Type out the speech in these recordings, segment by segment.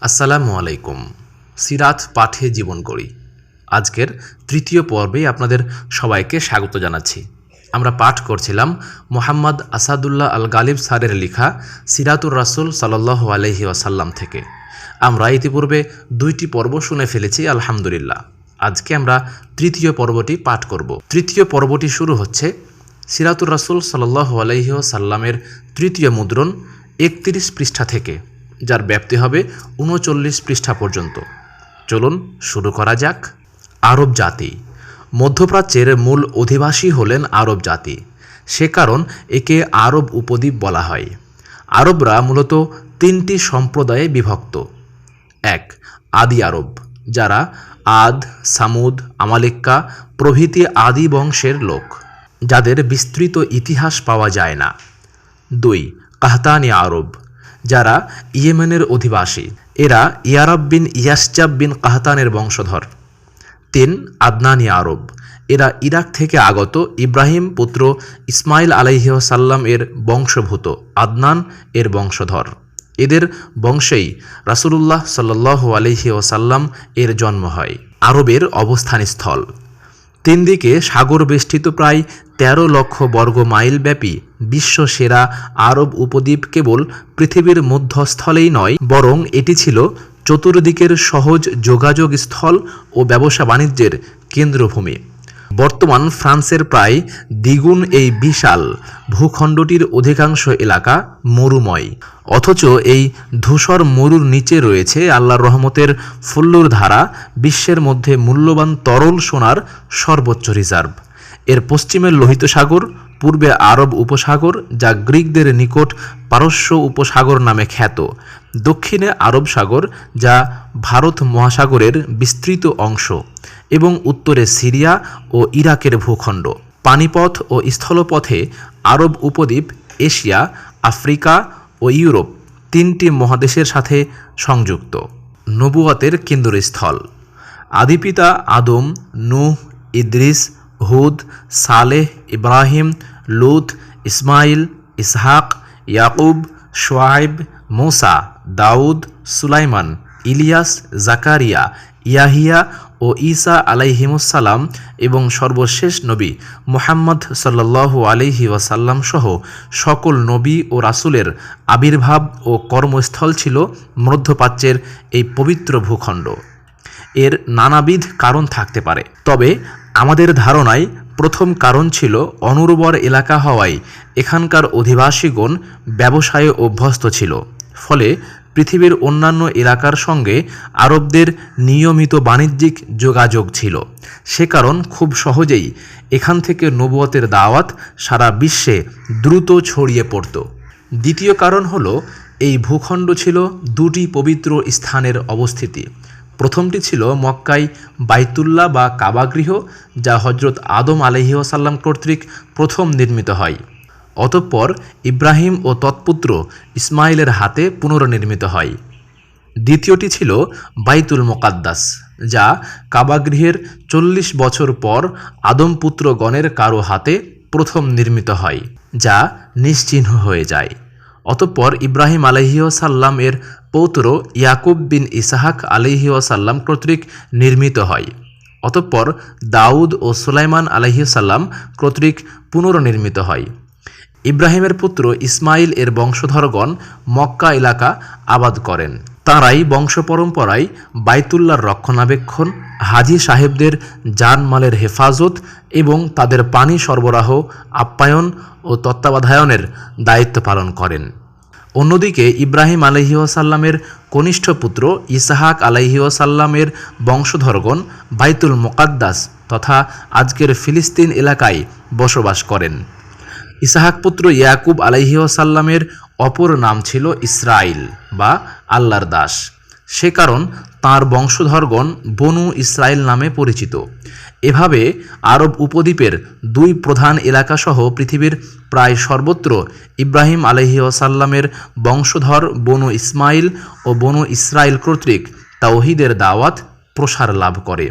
আসসালামু আলাইকুম। সিরাত পাঠে জীবন গড়ি আজকের তৃতীয় পর্বে আপনাদের সবাইকে স্বাগত জানাচ্ছি। আমরা পাঠ করছিলাম মোহাম্মদ আসাদুল্লাহ আল গালিব স্যারের লেখা সিরাতুর রাসূল সাল্লাল্লাহু আলাইহি ওয়াসাল্লাম থেকে। আমরা ইতিপূর্বে 2টি পর্ব শুনে ফেলেছি আলহামদুলিল্লাহ। আজকে আমরা তৃতীয় পর্বটি পাঠ করব। তৃতীয় পর্বটি শুরু হচ্ছে সিরাতুর রাসূল সাল্লাল্লাহু আলাইহি ওয়াসাল্লামের তৃতীয় মুদ্রণ 31 পৃষ্ঠা থেকে, যার ব্যাপ্তি হবে 39 পৃষ্ঠা পর্যন্ত। চলুন শুরু করা যাক। আরব জাতি। মধ্যপ্রাচ্যের মূল অধিবাসী হলেন আরব জাতি। সে কারণ একে আরব উপদ্বীপ বলা হয়। আরবরা মূলত 3টি সম্প্রদায়ে বিভক্ত। 1. আদি আরব, যারা আদ, সামুদ, আমালিক্কা প্রভৃতি আদি বংশের লোক, যাদের বিস্তৃত ইতিহাস পাওয়া যায় না। 2. কাহতানি আরব, যারা ইয়েমেনের অধিবাসী। এরা ইয়ারাব বিন ইয়াসজাব বিন কাহতানের বংশধর। 3. আদনানি আরব, এরা ইরাক থেকে আগত ইব্রাহিম পুত্র ইসমাইল আলাইহি ওয়াসাল্লাম এর বংশভূত আদনান এর বংশধর। এদের বংশেই রাসূলুল্লাহ সাল্লাল্লাহু আলাইহি ওয়াসাল্লাম এর জন্ম হয়। আরবের অবস্থানস্থল। 3 দিকে সাগর বেষ্টিত প্রায় 13 লক্ষ বর্গ মাইল ব্যাপী বিশ্ব সেরা আরব উপদ্বীপ কেবল পৃথিবীর মধ্যস্থলেই নয়, বরং এটি ছিল চতুর্দিকের সহজ যোগাযোগ স্থল ও ব্যবসা বাণিজ্যের কেন্দ্রভূমি। বর্তমান ফ্রান্সের প্রায় দ্বিগুণ এই বিশাল ভূখণ্ডটির অধিকাংশ এলাকা মরুময়, অথচ এই ধূসর মরুর নিচে রয়েছে আল্লাহর রহমতের ফুল্লুর ধারা, বিশ্বের মধ্যে মূল্যবান তরল সোনার সর্বোচ্চ রিজার্ভ। এর পশ্চিমে লোহিত সাগর, পূর্বে আরব উপসাগর যা গ্রিকদের নিকট পারস্য উপসাগর নামে খ্যাত, দক্ষিণে আরব সাগর যা ভারত মহাসাগরের বিস্তৃত অংশ, এবং উত্তরে সিরিয়া ও ইরাকের ভূখণ্ড। পানিপথ ও স্থলপথে আরব উপদ্বীপ এশিয়া, আফ্রিকা ও ইউরোপ 3টি মহাদেশের সাথে সংযুক্ত। নবুয়তের কেন্দ্রস্থল। আদিপিতা আদম, নূহ, ইদ্রিস, হুদ, সালেহ, ইব্রাহিম, লূত, ইসমাইল, ইসহাক, ইয়াকুব, শুআয়ব, মূসা, দাউদ, সুলাইমান, ইলিয়াস, জাকারিয়া, ইয়াহিয়া ও ঈসা আলাইহিমুসসালাম এবং সর্বশেষ নবী মুহাম্মদ সাল্লাল্লাহু আলাইহি ওয়াসাল্লাম সহ সকল নবী ও রাসূলের আবির্ভাব ও কর্মস্থল ছিল মধ্যপ্রাচ্যের এই পবিত্র ভূখণ্ড। এর নানাবিধ কারণ থাকতে পারে, তবে আমাদের ধারণায় প্রথম কারণ ছিল অনুর্বর এলাকা হওয়ায় এখানকার অধিবাসীগণ ব্যবসায়ে অভ্যস্ত ছিল, ফলে পৃথিবীর অন্যান্য এলাকার সঙ্গে আরবদের নিয়মিত বাণিজ্যিক যোগাযোগ ছিল। সে কারণ খুব সহজেই এখান থেকে নবুয়তের দাওয়াত সারা বিশ্বে দ্রুত ছড়িয়ে পড়ত। দ্বিতীয় কারণ হলো এই ভূখণ্ড ছিল 2টি পবিত্র স্থানের অবস্থিতি। প্রথমটি ছিল মক্কায় বাইতুল্লাহ বা কাবাগৃহ, যা হজরত আদম আলাইহি ওয়াসাল্লাম কর্তৃক প্রথম নির্মিত হয়। অতঃপর ইব্রাহিম ও তৎপুত্র ইসমাইলের হাতে পুনর্নির্মিত হয়। দ্বিতীয়টি ছিল বাইতুল মুকাদ্দাস, যা কাবাগৃহের 40 বছর পর আদমপুত্রগণের কারো হাতে প্রথম নির্মিত হয়, যা নিশ্চিহ্ন হয়ে যায়। অতঃপর ইব্রাহিম আলাইহি ওয়াসাল্লাম এর পৌত্র ইয়াকুব বিন ইসহাক আলাইহি ওয়াসাল্লাম কর্তৃক নির্মিত হয়। অতঃপর দাউদ ও সুলাইমান আলাইহি সাল্লাম কর্তৃক পুনর্নির্মিত হয়। ইব্রাহিমের পুত্র ইসমাইল এর বংশধরগণ মক্কা এলাকা আবাদ করেন। তাঁরাই বংশ পরম্পরায় বাইতুল্লাহর রক্ষণাবেক্ষণ, হাজি সাহেবদের জানমালের হেফাজত এবং তাদের পানি সরবরাহ, আপ্যায়ন ও তত্ত্বাবধায়নের দায়িত্ব পালন করেন। অন্যদিকে ইব্রাহিম আলাইহি ওয়াসাল্লামের কনিষ্ঠ পুত্র ইসহাক আলাইহি ওয়াসাল্লামের বংশধরগণ বাইতুল মুকাদ্দাস তথা আজকের ফিলিস্তিন এলাকায় বসবাস করেন। ইসহাক পুত্র ইয়াকুব আলাইহি ওয়াসাল্লামের অপর নাম ছিল ইসরাইল বা আল্লাহর দাস। সে কারণ তাঁর বংশধরগণ বনু ইসরাইল নামে পরিচিত। এভাবে আরব উপদ্বীপের 2 প্রধান এলাকাসহ পৃথিবীর প্রায় সর্বত্র ইব্রাহিম আলাইহি ওয়াসাল্লামের বংশধর বনু ইসমাইল ও বনু ইসরাইল কর্তৃক তাওহীদের দাওয়াত প্রসার লাভ করে।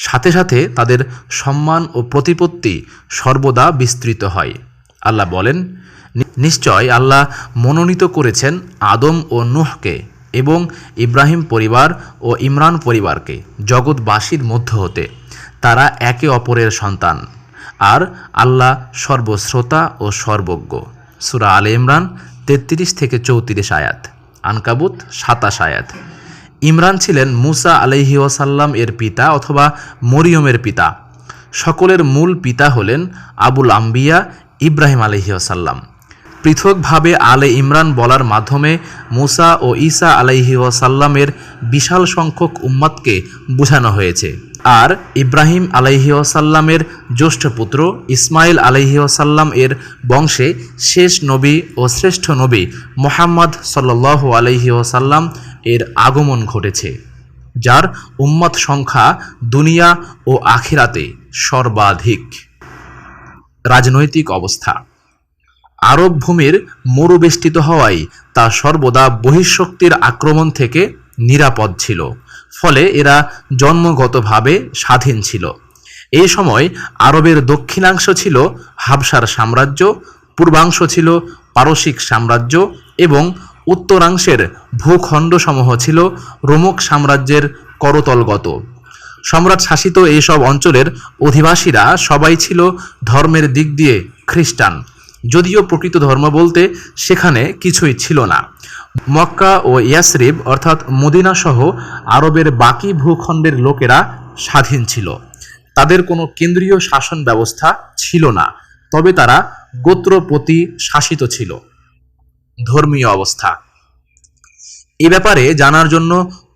সাথে সাথে তাদের সম্মান ও প্রতিপত্তি সর্বদা বিস্তৃত হয়। আল্লাহ বলেন, নিশ্চয় আল্লাহ মনোনীত করেছেন আদম ও নূহকে এবং ইব্রাহিম পরিবার ও ইমরান পরিবারকে জগৎবাসীর মধ্য হতে। তারা একে অপরের সন্তান, আর আল্লাহ সর্বশ্রোতা ও সর্বজ্ঞ। সূরা আলে ইমরান 33 থেকে 34 আয়াত, আনকাবুত 27 আয়াত। ইমরান ছিলেন মুসা আলাইহি ওয়াসাল্লাম এর পিতা অথবা মরিয়মের পিতা। সকলের মূল পিতা হলেন আবুল আম্বিয়া ইব্রাহিম আলাইহি ওয়াসাল্লাম। পৃথকভাবে আলে ইমরান বলার মাধ্যমে মুসা ও ঈসা আলাইহি ওয়াসাল্লামের বিশাল সংখ্যক উম্মতকে বোঝানো হয়েছে। আর ইব্রাহিম আলাইহি ওয়াসাল্লামের জ্যেষ্ঠ পুত্র ইসমাইল আলাইহি ওয়াসাল্লাম এর বংশে শেষ নবী ও শ্রেষ্ঠ নবী মুহাম্মদ সাল্লাল্লাহু আলাইহি ওয়াসাল্লাম এর আগমন ঘটেছে, যার উম্মত সংখ্যা দুনিয়া ও আখিরাতে সর্বাধিক। রাজনৈতিক অবস্থা। আরব ভূমির মরুবেষ্টিত হওয়ায় তা সর্বদা বহিঃশক্তির আক্রমণ থেকে নিরাপদ ছিল, ফলে এরা জন্মগতভাবে স্বাধীন ছিল। এই সময় আরবের দক্ষিণাংশ ছিল হাবশার সাম্রাজ্য, পূর্বাংশ ছিল পারসিক সাম্রাজ্য এবং উত্তরাংশের ভূখণ্ডসমূহ ছিল রোমক সাম্রাজ্যের করতলগত। সম্রাট শাসিত এইসব অঞ্চলের অধিবাসীরা সবাই ছিল ধর্মের দিক দিয়ে খ্রিস্টান, যদিও প্রকৃত ধর্ম বলতে সেখানে কিছুই ছিল না। মক্কা ও ইয়াসরিব অর্থাৎ মদিনা সহ আরবের বাকি ভূখণ্ডের লোকেরা স্বাধীন ছিল। তাদের কোনো কেন্দ্রীয় শাসন ব্যবস্থা ছিল না, তবে তারা গোত্রপতি শাসিত ছিল। ধর্মীয় অবস্থা। এ ব্যাপারে জানার জন্য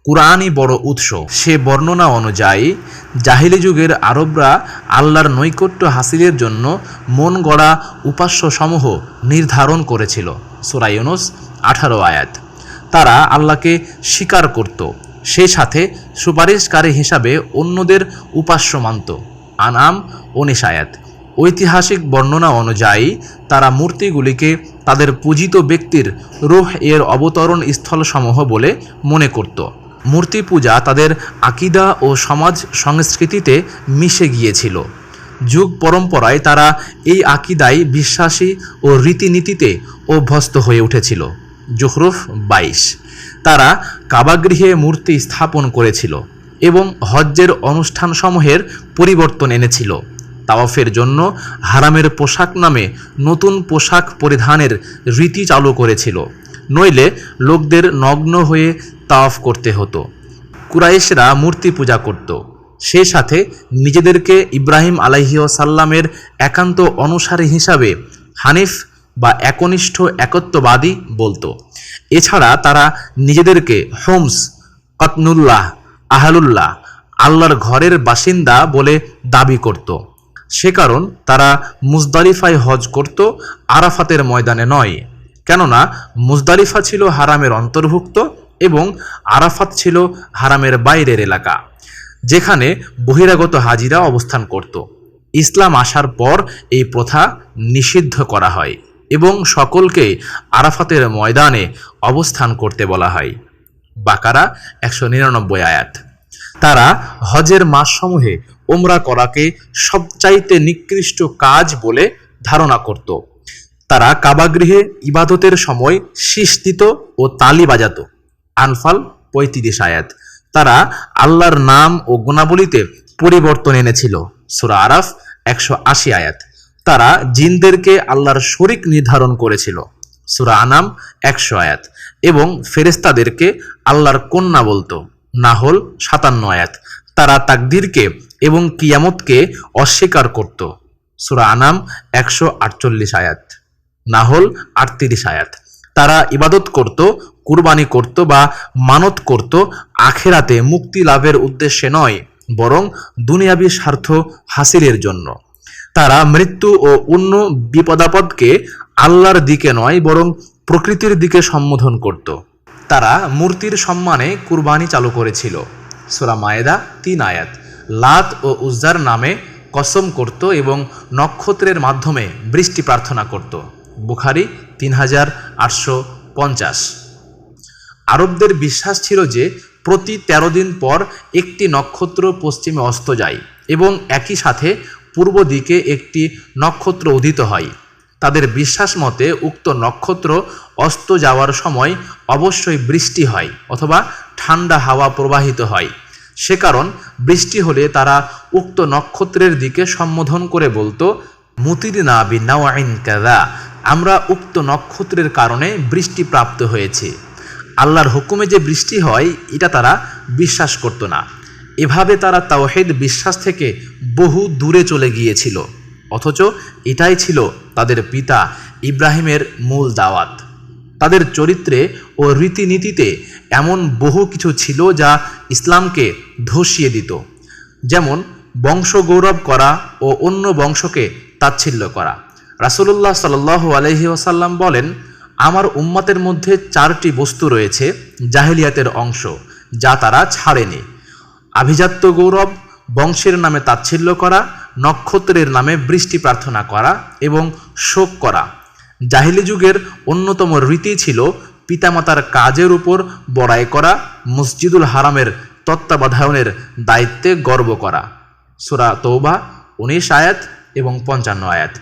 কুরআনই বড় উৎস। সে বর্ণনা অনুযায়ী জাহিলি যুগের আরবরা আল্লাহর নৈকট্য হাসিলের জন্য মন গড়া উপাস্যসমূহ নির্ধারণ করেছিল। সূরা ইউনূস 18 আয়াত। তারা আল্লাহকে স্বীকার করত, সেই সাথে সুপারিশকারী হিসাবে অন্যদের উপাস্য মানত। আনআম 19 আয়াত। ঐতিহাসিক বর্ণনা অনুযায়ী তারা মূর্তিগুলিকে তাদের পূজিত ব্যক্তির রূহ এর অবতরণ স্থলসমূহ বলে মনে করত। মূর্তি পূজা তাদের আকিদা ও সমাজ সংস্কৃতিতে মিশে গিয়েছিল। যুগ পরম্পরায় তারা এই আকিদায় বিশ্বাসী ও রীতিনীতিতে অভ্যস্ত হয়ে উঠেছিল। জুখরুফ 22। তারা কাবাগৃহে মূর্তি স্থাপন করেছিল এবং হজ্জের অনুষ্ঠানসমূহের পরিবর্তন এনেছিল। তাওয়াফের জন্য হারামের পোশাক নামে নতুন পোশাক পরিধানের রীতি চালু করেছিল, নইলে লোকদের নগ্ন হয়ে তাওয়াফ করতে হতো। কুরাইশরা মূর্তি পূজা করত, সেই সাথে নিজেদেরকে ইব্রাহিম আলাইহি ওয়াসাল্লামের একান্ত অনুসারী হিসাবে হানিফ বা একনিষ্ঠ একত্ববাদী বলতো। এছাড়া তারা নিজেদেরকে হোমস, কতনুল্লাহ, আহলুল্লাহ, আল্লাহর ঘরের বাসিন্দা বলে দাবি করত। সে কারণ তারা মুজদালিফায় হজ করত, আরাফাতের ময়দানে নয়, কেননা মুজদালিফা ছিল হারামের অন্তর্ভুক্ত এবং আরাফাত ছিল হারামের বাইরের এলাকা, যেখানে বহিরাগত হাজিরা অবস্থান করত। ইসলাম আসার পর এই প্রথা নিষিদ্ধ করা হয় এবং সকলকে আরাফাতের ময়দানে অবস্থান করতে বলা হয়। বাকারা 199 আয়াত। তারা হজের মাসসমূহে উমরা করাকে সবচাইতে নিকৃষ্ট কাজ বলে ধারণা করত। তারা কাবাগৃহে ইবাদতের সময় শীষ দিত ও তালি বাজাত। আনফাল 35 আয়াত। তারা আল্লাহর নাম ও গুণাবলীতে পরিবর্তন এনেছিল। সূরা আরাফ 180 আয়াত। তারা জিনদেরকে আল্লাহর শরীক নির্ধারণ করেছিল। সূরা আনাম 100 আয়াত। এবং ফেরেশতাদেরকে আল্লাহর কন্যা বলতো। নাহল 57 আয়াত। তারা তাকদীরকে এবং কিয়ামতকে অস্বীকার করত। সূরা আনাম 148 আয়াত। নাহল 38 আয়াত। তারা ইবাদত করত, কুরবানি করত বা মানত করত আখিরাতে মুক্তি লাভের উদ্দেশ্যে নয়, বরং দুনিয়াবী স্বার্থ হাসিলের জন্য। তারা মৃত্যু ও অন্য বিপদাপদকে আল্লাহর দিকে নয়, বরং প্রকৃতির দিকে সম্বোধন করত। তারা মূর্তির সম্মানে কুরবানি চালু করেছিল। সূরা মায়েদা 3 আয়াত। লাত ও উজ্জার নামে কসম করত এবং নক্ষত্রের মাধ্যমে বৃষ্টি প্রার্থনা করত। বুখারী 3850। আরবদের বিশ্বাস ছিল যে প্রতি 13 দিন পর একটি নক্ষত্র পশ্চিমে অস্ত যায় এবং একই সাথে পূর্ব দিকে একটি নক্ষত্র উদিত হয়। তাদের বিশ্বাস মতে উক্ত নক্ষত্র অস্ত যাওয়ার সময় অবশ্যই বৃষ্টি হয় অথবা ঠান্ডা হাওয়া প্রবাহিত হয়। সে কারণ বৃষ্টি হলে তারা উক্ত নক্ষত্রের দিকে সম্বোধন করে বলতো, মুতিরনা বিনাওয়াইন কাযা, আমরা উক্ত নক্ষত্রের কারণে বৃষ্টি প্রাপ্ত হয়েছে। আল্লাহর হুকুমে যে বৃষ্টি হয় এটা তারা বিশ্বাস করত না। এভাবে তারা তাওহীদ বিশ্বাস থেকে বহু দূরে চলে গিয়েছিল, অথচ এটাই ছিল তাদের পিতা ইব্রাহিমের মূল দাওয়াত। তাদের চরিত্রে ও রীতিনীতিতে এমন বহু কিছু ছিল যা ইসলামকে ধসিয়ে দিত, যেমন বংশগৌরব করা ও অন্য বংশকে তাচ্ছিল্য করা। রাসূলুল্লাহ সাল্লাল্লাহু আলাইহি ওয়াসাল্লাম বলেন, আমার উম্মতের মধ্যে 4টি বস্তু রয়েছে জাহেলিয়াতের অংশ, যা তারা ছাড়েনি: আভিজাত্য গৌরব, বংশের নামে তাচ্ছিল্য করা, নক্ষত্রের নামে বৃষ্টি প্রার্থনা করা এবং শোক করা। জাহিলি যুগের অন্যতম রীতি ছিল পিতামাতার কাজের উপর বড়াই করা, মসজিদুল হারামের তত্ত্বাবধানের দায়িত্বে গর্ব করা। সূরা তওবা 19 আয়াত এবং 55 আয়াত।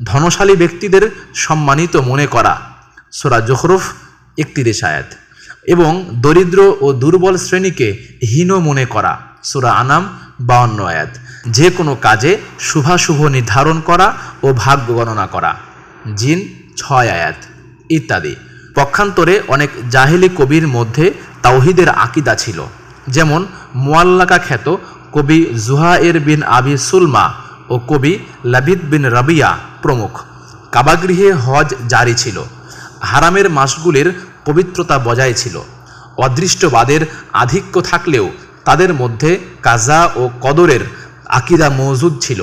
ধনশালী ব্যক্তিদের সম্মানিত মনে করা। সূরা জুখরুফ 31 আয়াত। এবং দরিদ্র ও দুর্বল শ্রেণীকে হীন মনে করা। সূরা আনাম 52 আয়াত। যে কোনো কাজে শুভাশুভ নির্ধারণ করা ও ভাগ্য গণনা করা। জিন 6 আয়াত ইত্যাদি। পক্ষান্তরে অনেক জাহেলি কবির মধ্যে তাওহীদের আকীদা ছিল, যেমন মুআল্লাকা খ্যাত কবি জুহায়ের বিন আবি সুলমা ও কবি লাবিদ বিন রাবিয়া প্রমুখ। কাবাগৃহে হজ জারি ছিল, হারামের মাসগুলির পবিত্রতা বজায় ছিল। অদৃষ্টবাদের আধিক্য থাকলেও তাদের মধ্যে কাজা ও কদরের আকীদা মওজুদ ছিল।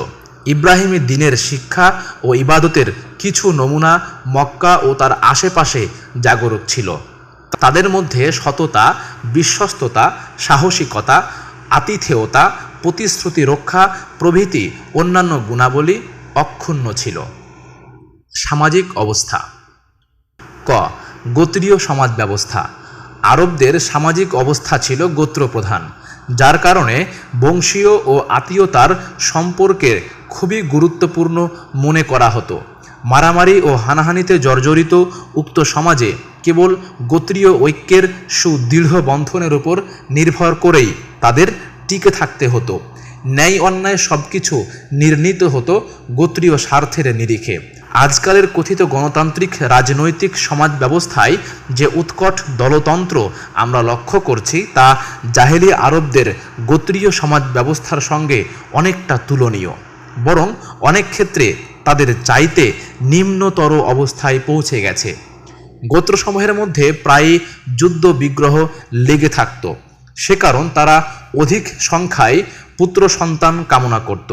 ইব্রাহিমী দ্বীনের শিক্ষা ও ইবাদতের কিছু নমুনা মক্কা ও তার আশেপাশে জাগরুক ছিল। তাদের মধ্যে সততা, বিশ্বস্ততা, সাহসিকতা, আতিথেয়তা, প্রতিশ্রুতি রক্ষা প্রভৃতি অন্যান্য গুণাবলী অক্ষুণ্ণ ছিল। সামাজিক অবস্থা। ক. গোত্রীয় সমাজ ব্যবস্থা। আরবদের সামাজিক অবস্থা ছিল গোত্রপ্রধান, যার কারণে বংশীয় ও আত্মীয়তার সম্পর্কে খুবই গুরুত্বপূর্ণ মনে করা হতো। মারামারি ও হানাহানিতে জর্জরিত উক্ত সমাজে কেবল গোত্রীয় ঐক্যের সুদৃঢ় বন্ধনের উপর নির্ভর করেই তাদের টিকে থাকতে হতো। ন্যায় অন্যায় সব কিছু নির্ণীত হতো গোত্রীয় স্বার্থের নিরিখে। আজকালের কথিত গণতান্ত্রিক রাজনৈতিক সমাজ ব্যবস্থায় যে উৎকট দলতন্ত্র আমরা লক্ষ্য করছি তা জাহেলি আরবদের গোত্রীয় সমাজ ব্যবস্থার সঙ্গে অনেকটা তুলনীয়, বরং অনেক ক্ষেত্রে তাদের চাইতে নিম্নতর অবস্থায় পৌঁছে গেছে। গোত্রসমূহের মধ্যে প্রায়ই যুদ্ধ বিগ্রহ লেগে থাকত। সে কারণ তারা অধিক সংখ্যায় পুত্র সন্তান কামনা করত।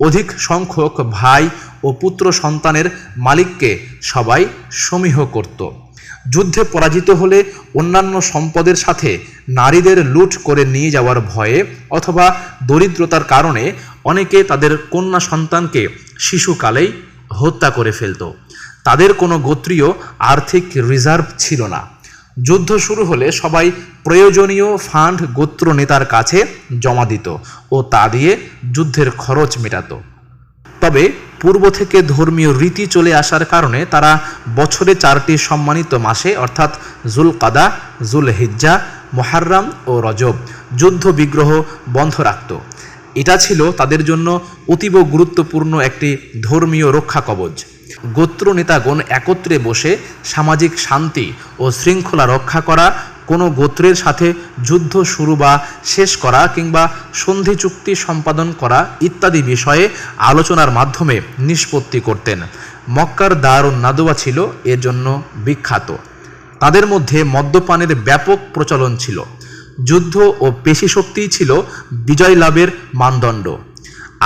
অধিক সংখ্যক ভাই ও পুত্র সন্তানের মালিককে সবাই সমীহ করত। যুদ্ধে পরাজিত হলে অন্যান্য সম্পদের সাথে নারীদের লুট করে নিয়ে যাওয়ার ভয়ে অথবা দরিদ্রতার কারণে অনেকে তাদের কন্যা সন্তানকে শিশুকালেই হত্যা করে ফেলত। তাদের কোনো গোত্রীয় আর্থিক রিজার্ভ ছিল না। যুদ্ধ শুরু হলে সবাই প্রয়োজনীয় ফান্ড গোত্র নেতার কাছে জমা দিত ও তা দিয়ে যুদ্ধের খরচ মেটাত। তবে পূর্ব থেকে ধর্মীয় রীতি চলে আসার কারণে তারা বছরে 4টি সম্মানিত মাসে অর্থাৎ জুলকাদা, জুলহিজ্জা, মুহাররম ও রজব যুদ্ধ বিগ্রহ বন্ধ রাখত। এটা ছিল তাদের জন্য অতীব গুরুত্বপূর্ণ একটি ধর্মীয় রক্ষা কবচ। গোত্র নেতাগণ একত্রে বসে সামাজিক শান্তি ও শৃঙ্খলা রক্ষা করা, কোনো গোত্রের সাথে যুদ্ধ শুরু বা শেষ করা কিংবা সন্ধি চুক্তি সম্পাদন করা ইত্যাদি বিষয়ে আলোচনার মাধ্যমে নিষ্পত্তি করতেন। মক্কার দারুন নাদওয়া ছিল এর জন্য বিখ্যাত। তাদের মধ্যে মদ্যপানের ব্যাপক প্রচলন ছিল। যুদ্ধ ও পেশিশক্তিই ছিল বিজয় লাভের মানদণ্ড।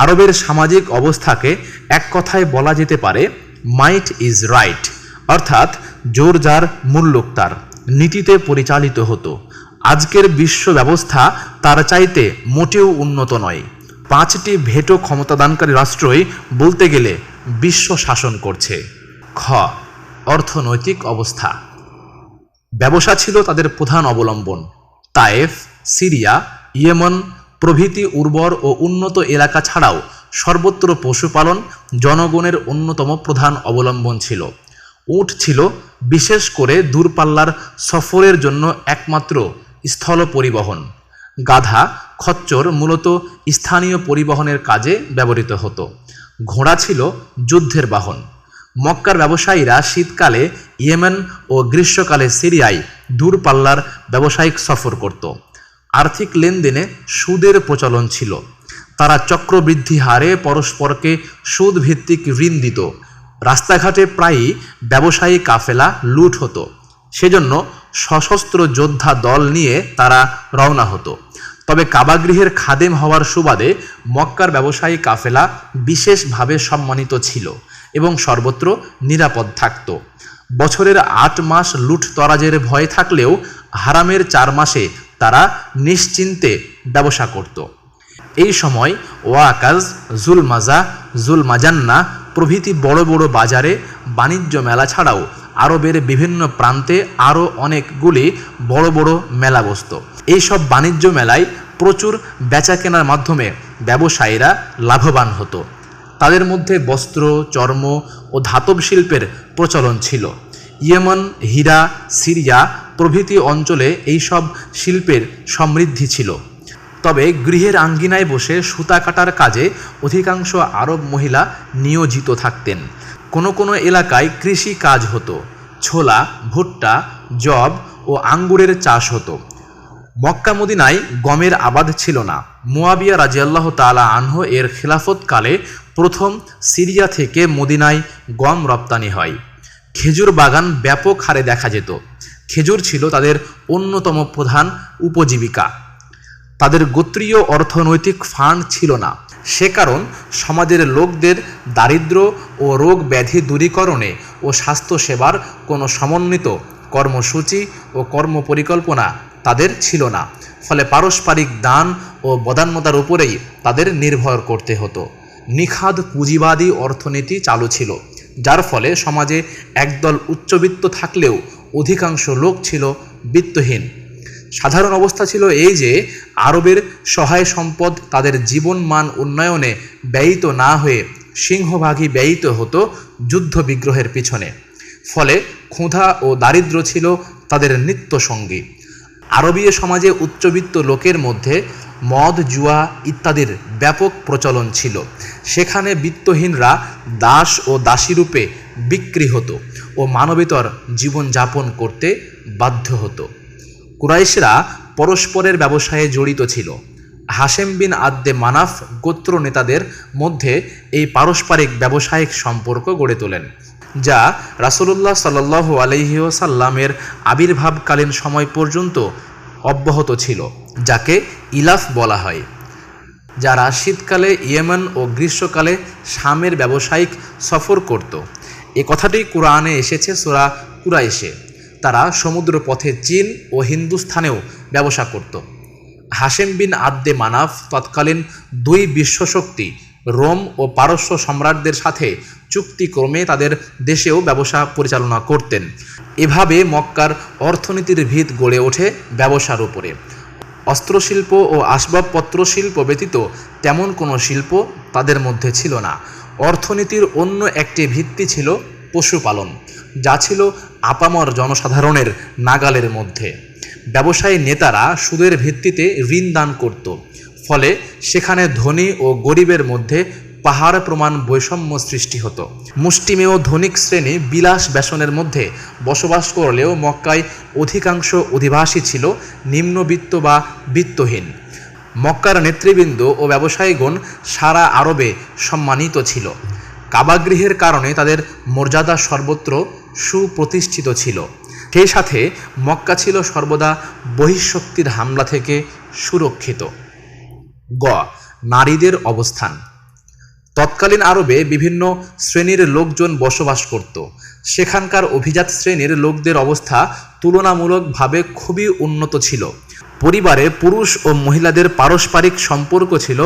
আরবের সামাজিক অবস্থাকে এক কথায় বলা যেতে পারে মাইট ইজ রাইট, অর্থাৎ জোর যার মুল্লুক তার নীতিতে পরিচালিত হতো। আজকের বিশ্ব ব্যবস্থা তার চাইতে মোটেও উন্নত নয়। 5টি ভেটো ক্ষমতাদানকারী রাষ্ট্রই বলতে গেলে বিশ্ব শাসন করছে। খ. অর্থনৈতিক অবস্থা। ব্যবসা ছিল তাদের প্রধান অবলম্বন। তায়েফ, সিরিয়া, ইয়েমন প্রভৃতি উর্বর ও উন্নত এলাকা ছাড়াও সর্বত্র পশুপালন জনগণের অন্যতম প্রধান অবলম্বন ছিল। উট ছিল বিশেষ করে দূরপাল্লার সফরের জন্য একমাত্র স্থল পরিবহন। গাধা, খচ্চর মূলত স্থানীয় পরিবহনের কাজে ব্যবহৃত হতো। ঘোড়া ছিল যুদ্ধের বাহন। মক্কার ব্যবসায়ীরা শীতকালে ইয়েমেন ও গ্রীষ্মকালে সিরিয়ায় দূরপাল্লার ব্যবসায়িক সফর করত। আর্থিক লেনদেনে সুদের প্রচলন ছিল। তারা চক্রবৃদ্ধি হারে পরস্পরকে সুদভিত্তিক ঋণ দিত। রাস্তাঘাটে প্রায়ই ব্যবসায়ী কাফেলা লুট হতো, সেজন্য সশস্ত্র যোদ্ধা দল নিয়ে তারা রওনা হতো। তবে কাবাগৃহের খাদেম হওয়ার সুবাদে মক্কার ব্যবসায়ী কাফেলা বিশেষভাবে সম্মানিত ছিল এবং সর্বত্র নিরাপদ থাকত। বছরের ৮ মাস লুটতরাজের ভয় থাকলেও হারামের ৪ মাসে তারা নিশ্চিন্তে ব্যবসা করত। এই সময় ওয়াকাজ, জুলমাজা, জুলমাজান্না প্রভৃতি বড় বড় বাজারে বাণিজ্য মেলা ছাড়াও আরবের বিভিন্ন প্রান্তে আরও অনেকগুলি বড় বড় মেলা বসত। এইসব বাণিজ্য মেলায় প্রচুর বেচাকেনার মাধ্যমে ব্যবসায়ীরা লাভবান হতো। তাদের মধ্যে বস্ত্র, চর্ম ও ধাতব শিল্পের প্রচলন ছিল। ইয়েমন, হীরা, সিরিয়া প্রভৃতি অঞ্চলে এইসব শিল্পের সমৃদ্ধি ছিল। তবে গৃহের আঙ্গিনায় বসে সুতা কাটার কাজে অধিকাংশ আরব মহিলা নিয়োজিত থাকতেন। কোনো কোনো এলাকায় কৃষি কাজ হতো। ছোলা, ভুট্টা, যব ও আঙ্গুরের চাষ হতো। মক্কা মদিনায় গমের আবাদ ছিল না। মুয়াবিয়া রাদিয়াল্লাহু তাআলা আনহু এর খিলাফতকালে প্রথম সিরিয়া থেকে মদিনায় গম রপ্তানি হয়। খেজুর বাগান ব্যাপক হারে দেখা যেত। খেজুর ছিল তাদের অন্যতম প্রধান উপজীবিকা। তাদের গোত্রীয় অর্থনৈতিক ফান্ড ছিল না। সে কারণ সমাজের লোকদের দারিদ্র্য ও রোগ ব্যাধি দূরীকরণে ও স্বাস্থ্যসেবার কোনো সমন্বিত কর্মসূচি ও কর্মপরিকল্পনা তাদের ছিল না। ফলে পারস্পরিক দান ও বদান্যতার উপরেই তাদের নির্ভর করতে হতো। নিখাদ পুঁজিবাদী অর্থনীতি চালু ছিল, যার ফলে সমাজে একদল উচ্চবিত্ত থাকলেও অধিকাংশ লোক ছিল বিত্তহীন। সাধারণ অবস্থা ছিল এই যে আরবের সহায় সম্পদ তাদের জীবন মান উন্নয়নে ব্যয়িত না হয়ে সিংহভাগই ব্যয়িত হতো যুদ্ধ বিগ্রহের পিছনে। ফলে ক্ষুধা ও দারিদ্র্য ছিল তাদের নিত্য সঙ্গী। আরবীয় সমাজে উচ্চবিত্ত লোকের মধ্যে মদ, জুয়া ইত্যাদির ব্যাপক প্রচলন ছিল। সেখানে বিত্তহীনরা দাস ও দাসীরূপে বিক্রি হতো ও মানবেতর জীবনযাপন করতে বাধ্য হতো। কুরাইশরা পরস্পরের ব্যবসায়ে জড়িত ছিল। হাশেম বিন আদ্দে মানাফ গোত্র নেতাদের মধ্যে এই পারস্পরিক ব্যবসায়িক সম্পর্ক গড়ে তোলেন, যা রাসূলুল্লাহ সাল্লাল্লাহু আলাইহি ওয়াসাল্লামের আবির্ভাবকালীন সময় পর্যন্ত অব্যাহত ছিল, যাকে ইলাফ বলা হয়। যারা শীতকালে ইয়েমেন ও গ্রীষ্মকালে শামের ব্যবসায়িক সফর করত। এ কথাটি কুরআনে এসেছে সূরা কুরাইশে। তারা সমুদ্র পথে চীন ও হিন্দুস্থানেও ব্যবসা করত। হাশেম বিন আদ্দে মানাফ তৎকালীন 2 বিশ্বশক্তি রোম ও পারস্য সম্রাটদের সাথে চুক্তিক্রমে তাদের দেশেও ব্যবসা পরিচালনা করতেন। এভাবে মক্কার অর্থনীতির ভিত গড়ে ওঠে ব্যবসার উপরে। অস্ত্রশিল্প ও আসবাবপত্র শিল্প ব্যতীত তেমন কোনো শিল্প তাদের মধ্যে ছিল না। অর্থনীতির অন্য একটি ভিত্তি ছিল পশুপালন, যা ছিল আপামর জনসাধারণের নাগালের মধ্যে। ব্যবসায়ী নেতারা সুদের ভিত্তিতে ঋণ দান করত। ফলে সেখানে ধনী ও গরিবের মধ্যে পাহাড় প্রমাণ বৈষম্য সৃষ্টি হতো। মুষ্টিমেয় ধনিক শ্রেণী বিলাস ব্যসনের মধ্যে বসবাস করলেও মক্কায় অধিকাংশ অধিবাসী ছিল নিম্নবিত্ত বা বিত্তহীন। মক্কার নেতৃবৃন্দ ও ব্যবসায়ীগণ সারা আরবে সম্মানিত ছিল। কাবাগৃহের কারণে তাদের মর্যাদা সর্বত্র সুপ্রতিষ্ঠিত ছিল। সেই সাথে মক্কা ছিল সর্বদা বহিঃশক্তির হামলা থেকে সুরক্ষিত। গ. নারীদের অবস্থান। তৎকালীন আরবে বিভিন্ন শ্রেণীর লোকজন বসবাস করত। সেখানকার অভিজাত শ্রেণীর লোকদের অবস্থা তুলনামূলকভাবে খুবই উন্নত ছিল। পরিবারে পুরুষ ও মহিলাদের পারস্পরিক সম্পর্ক ছিল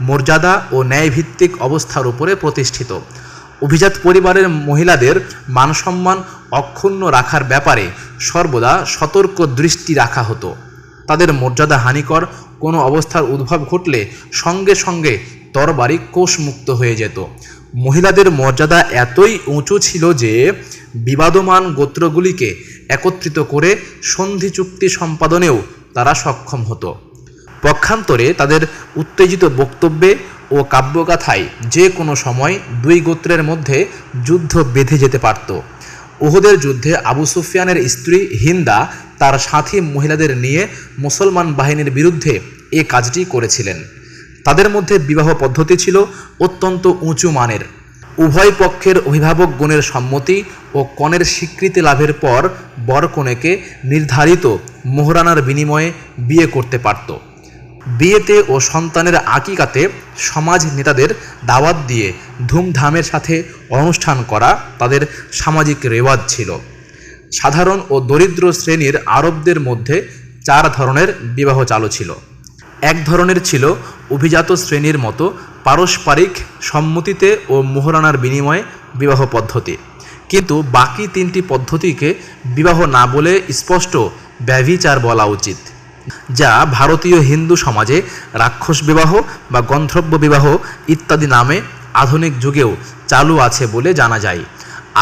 মর্যাদা ও ন্যায়ভিত্তিক অবস্থার উপরে প্রতিষ্ঠিত। অভিজাত পরিবারের মহিলাদের মানসম্মান অক্ষুণ্ণ রাখার ব্যাপারে সর্বদা সতর্ক দৃষ্টি রাখা হতো। তাদের মর্যাদা হানিকর কোনো অবস্থার উদ্ভব ঘটলে সঙ্গে সঙ্গে তরবারি কোষমুক্ত হয়ে যেত। মহিলাদের মর্যাদা এতই উঁচু ছিল যে বিবাদমান গোত্রগুলিকে একত্রিত করে সন্ধি চুক্তি সম্পাদনেও তারা সক্ষম হতো। পক্ষান্তরে তাদের উত্তেজিত বক্তব্যে ও কাব্যগাথায় যে কোনো সময় দুই গোত্রের মধ্যে যুদ্ধ বেঁধে যেতে পারত। উহুদের যুদ্ধে আবু সুফিয়ানের স্ত্রী হিন্দা তার সাথী মহিলাদের নিয়ে মুসলমান বাহিনীর বিরুদ্ধে এ কাজটি করেছিলেন। তাদের মধ্যে বিবাহ পদ্ধতি ছিল অত্যন্ত উঁচু মানের। উভয় পক্ষের অভিভাবকগণের সম্মতি ও কনের স্বীকৃতি লাভের পর বর কনেকে নির্ধারিত মোহরানার বিনিময়ে বিয়ে করতে পারত। বিয়েতে ও সন্তানের আকিকাতে সমাজ নেতাদের দাওয়াত দিয়ে ধুমধামের সাথে অনুষ্ঠান করা তাদের সামাজিক রেওয়াজ ছিল। সাধারণ ও দরিদ্র শ্রেণীর আরবদের মধ্যে 4 ধরনের বিবাহ চালু ছিল। এক ধরনের ছিল অভিজাত শ্রেণীর মতো পারস্পরিক সম্মতিতে ও মোহরানার বিনিময়ে বিবাহ পদ্ধতি, কিন্তু বাকি 3টি পদ্ধতিকে বিবাহ না বলে স্পষ্ট ব্যভিচার বলা উচিত, যা ভারতীয় হিন্দু সমাজে রাক্ষস বিবাহ বা গন্ধর্ব বিবাহ ইত্যাদি নামে আধুনিক যুগেও চালু আছে বলে জানা যায়।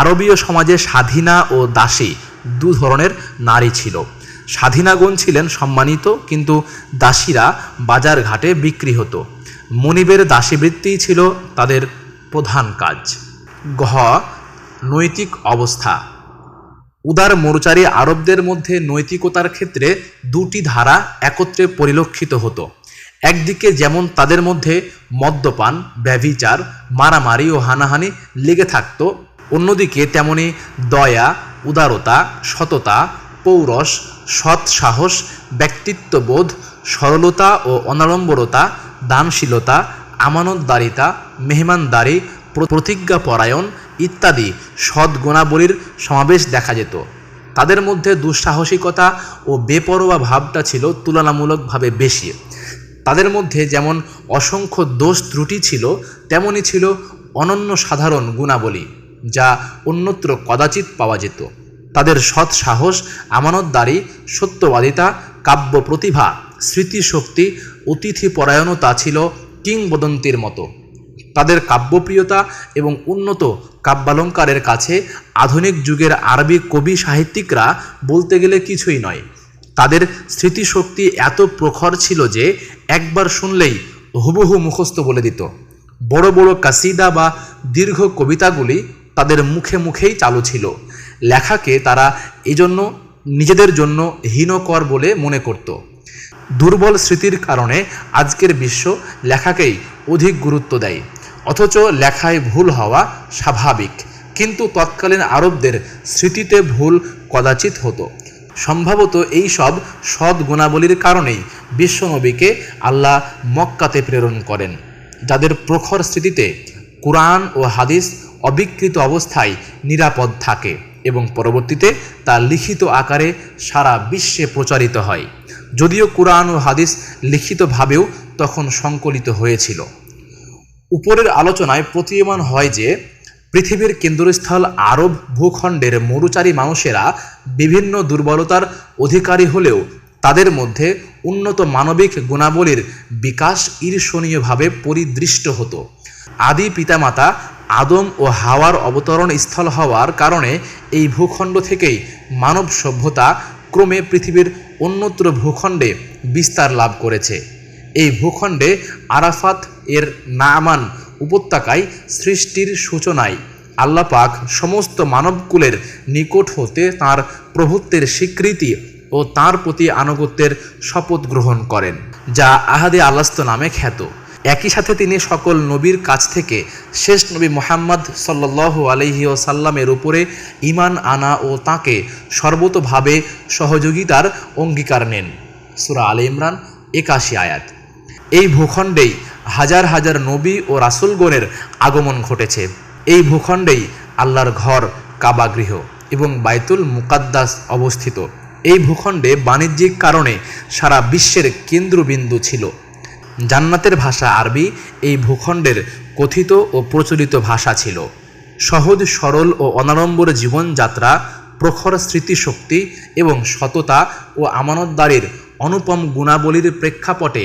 আরবীয় সমাজে স্বাধীনা ও দাসী 2 ধরনের নারী ছিল। স্বাধীনাগণ ছিলেন সম্মানিত, কিন্তু দাসীরা বাজার ঘাটে বিক্রি হতো। মনিবের দাসীবৃত্তিই ছিল তাদের প্রধান কাজ। ঘ. নৈতিক অবস্থা। উদার মোরচারী আরবদের মধ্যে নৈতিকতার ক্ষেত্রে 2টি ধারা একত্রে পরিলক্ষিত হতো। একদিকে যেমন তাদের মধ্যে মদ্যপান, ব্যভিচার, মারামারি ও হানাহানি লেগে থাকত, অন্যদিকে তেমনি দয়া, উদারতা, সততা, পৌরস, সৎ সাহস, ব্যক্তিত্ববোধ, সরলতা ও অনাড়ম্বরতা, দানশীলতা, আমানতদারিতা, মেহমানদারি, প্রতিজ্ঞাপরায়ণ ইত্যাদি সদ্গুণাবলীর সমাবেশ দেখা যেত। তাদের মধ্যে দুঃসাহসিকতা ও বেপরোয়া ভাবটা ছিল তুলনামূলকভাবে বেশি। তাদের মধ্যে যেমন অসংখ্য দোষ ত্রুটি ছিল, তেমনি ছিল অনন্য সাধারণ গুণাবলী, যা অন্যত্র কদাচিৎ পাওয়া যেত। তাদের সৎ সাহস, আমানতদারি, সত্যবাদিতা, কাব্য প্রতিভা, স্মৃতিশক্তি, অতিথিপরায়ণতা ছিল কিংবদন্তির মতো। তাদের কাব্যপ্রিয়তা এবং উন্নত কাব্যালঙ্কারের কাছে আধুনিক যুগের আরবি কবি সাহিত্যিকরা বলতে গেলে কিছুই নয়। তাদের স্মৃতিশক্তি এত প্রখর ছিল যে একবার শুনলেই হুবহু মুখস্থ বলে দিত। বড় বড় কাসিদা বা দীর্ঘ কবিতাগুলি তাদের মুখে মুখেই চালু ছিল। লেখাকে তারা এজন্য নিজেদের জন্য হীনকর বলে মনে করত। দুর্বল স্মৃতির কারণে আজকের বিশ্ব লেখাকেই অধিক গুরুত্ব দেয়, অথচ লেখায় ভুল হওয়া স্বাভাবিক। কিন্তু তৎকালীন আরবদের স্মৃতিতে ভুল কদাচিৎ হতো। সম্ভবত এই সব সৎ গুণাবলীর কারণেই বিশ্বনবীকে আল্লাহ মক্কাতে প্রেরণ করেন, যাদের প্রখর স্মৃতিতে কুরআন ও হাদিস অবিকৃত অবস্থায় নিরাপদ থাকে এবং পরবর্তীতে তা লিখিত আকারে সারা বিশ্বে প্রচারিত হয়, যদিও কুরআন ও হাদিস লিখিতভাবেও তখন সংকলিত হয়েছিল। উপরের আলোচনায় প্রতীয়মান হয় যে পৃথিবীর কেন্দ্রস্থল আরব ভূখণ্ডের মরুচারী মানুষেরা বিভিন্ন দুর্বলতার অধিকারী হলেও তাদের মধ্যে উন্নত মানবিক গুণাবলীর বিকাশ ঈর্ষণীয়ভাবে পরিদৃষ্ট হতো। আদি পিতামাতা আদম ও হাওয়ার অবতরণ স্থল হওয়ার কারণে এই ভূখণ্ড থেকেই মানব সভ্যতা ক্রমে পৃথিবীর অন্যত্র ভূখণ্ডে বিস্তার লাভ করেছে। এই ভূখণ্ডে আরাফাত এর নামান উপত্যকায় সৃষ্টির সূচনায় আল্লাহ পাক সমস্ত মানবকুলের নিকট হতে তাঁর প্রভুত্বের স্বীকৃতি ও তাঁর প্রতি আনুগত্যের শপথ গ্রহণ করেন, যা আহাদে আল্লাস্ত নামে খ্যাত। একই সাথে তিনি সকল নবীর কাছ থেকে শেষ নবী মুহাম্মদ সাল্লাল্লাহু আলাইহি ওয়াসাল্লামের উপরে ঈমান আনা ও তাঁকে সর্বতোভাবে সহযোগিতার অঙ্গীকার নেন। সূরা আলে ইমরান ৮১ আয়াত। এই ভূখণ্ডেই হাজার হাজার নবী ও রাসূলগণের আগমন ঘটেছে। এই ভূখণ্ডেই আল্লাহর ঘর কাবা গৃহ এবং বাইতুল মুকাদ্দাস অবস্থিত। এই ভূখণ্ডে বাণিজ্যিক কারণে সারা বিশ্বের কেন্দ্রবিন্দু ছিল। জান্নাতের ভাষা আরবি এই ভূখণ্ডের কথিত ও প্রচলিত ভাষা ছিল। সহজ সরল ও অনাড়ম্বর জীবনযাত্রা, প্রখর স্মৃতিশক্তি এবং সততা ও আমানতদারির অনুপম গুণাবলীর প্রেক্ষাপটে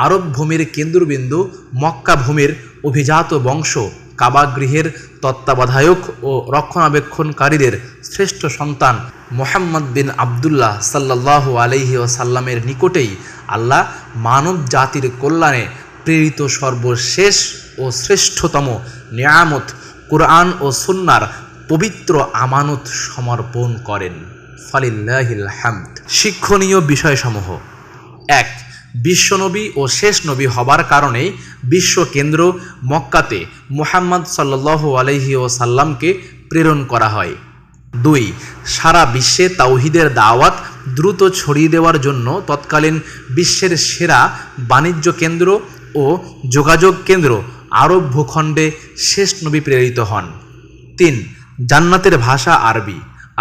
আরব ভূমির কেন্দ্রবিন্দু মক্কা ভূমির অভিজাত বংশ কাবাগৃহের তত্ত্বাবধায়ক ও রক্ষণাবেক্ষণকারীদের শ্রেষ্ঠ সন্তান মুহাম্মদ বিন আবদুল্লাহ সাল্লাল্লাহু আলাইহি ওয়াসাল্লামের নিকটেই আল্লাহ মানব জাতির কল্যাণে প্রেরিত সর্বশেষ ও শ্রেষ্ঠতম নিয়ামত কুরআন ও সুন্নাহর পবিত্র আমানত সমর্পণ করেন। ফালিল্লাহিল হামদ। শিক্ষণীয় বিষয়সমূহ: ১. বিশ্বনবী ও শেষ নবী হবার কারণেই বিশ্বকেন্দ্র মক্কাতে মুহাম্মদ সাল্লাল্লাহু আলাইহি ওয়াসাল্লামকে প্রেরণ করা হয়। ২. সারা বিশ্বে তাওহীদের দাওয়াত দ্রুত ছড়িয়ে দেওয়ার জন্য তৎকালীন বিশ্বের সেরা বাণিজ্য কেন্দ্র ও যোগাযোগ কেন্দ্র আরব ভূখণ্ডে শেষ নবী প্রেরিত হন। ৩. জান্নাতের ভাষা আরবি,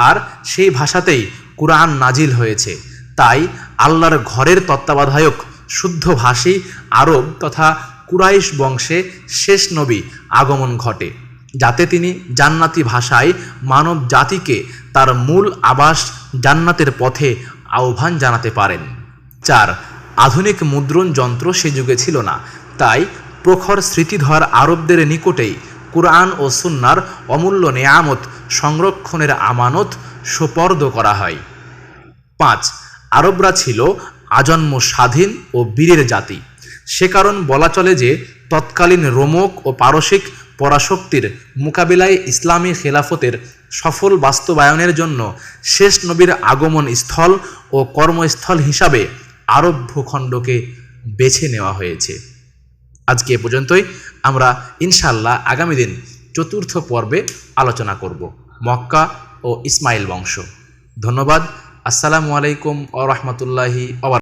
আর সেই ভাষাতেই কুরআন নাজিল হয়েছে, তাই আল্লাহর ঘরের তত্ত্বাবধায়ক শুদ্ধভাষী আরব তথা কুরাইশ বংশে শেষ নবী আগমন ঘটে, যাতে তিনি জান্নাতি ভাষায় মানব জাতিকে তার মূল আবাস জান্নাতের পথে আহ্বান জানাতে পারেন। ৪. আধুনিক মুদ্রণ যন্ত্র সে যুগে ছিল না, তাই প্রখর স্মৃতিধর আরবদের নিকটেই কুরআন ও সুন্নাহর অমূল্য নেয়ামত সংরক্ষণের আমানত সোপর্দ করা হয়। ৫. আরবরা ছিল আজন্ম স্বাধীন ও বীরের জাতি। সে কারণ বলা চলে যে তৎকালীন রোমক ও পারসিক পরাশক্তির মোকাবিলায় ইসলামী খেলাফতের সফল বাস্তবায়নের জন্য শেষ নবীর আগমন স্থল ও কর্মস্থল হিসাবে আরব ভূখণ্ডকে বেছে নেওয়া হয়েছে। আজকে এ পর্যন্তই। আমরা ইনশাআল্লাহ আগামী দিন চতুর্থ পর্বে আলোচনা করব মক্কা ও ইসমাইল বংশ। ধন্যবাদ। আসসালামু আলাইকুম ওয়া রাহমাতুল্লাহি ওয়া বারাকাতুহু।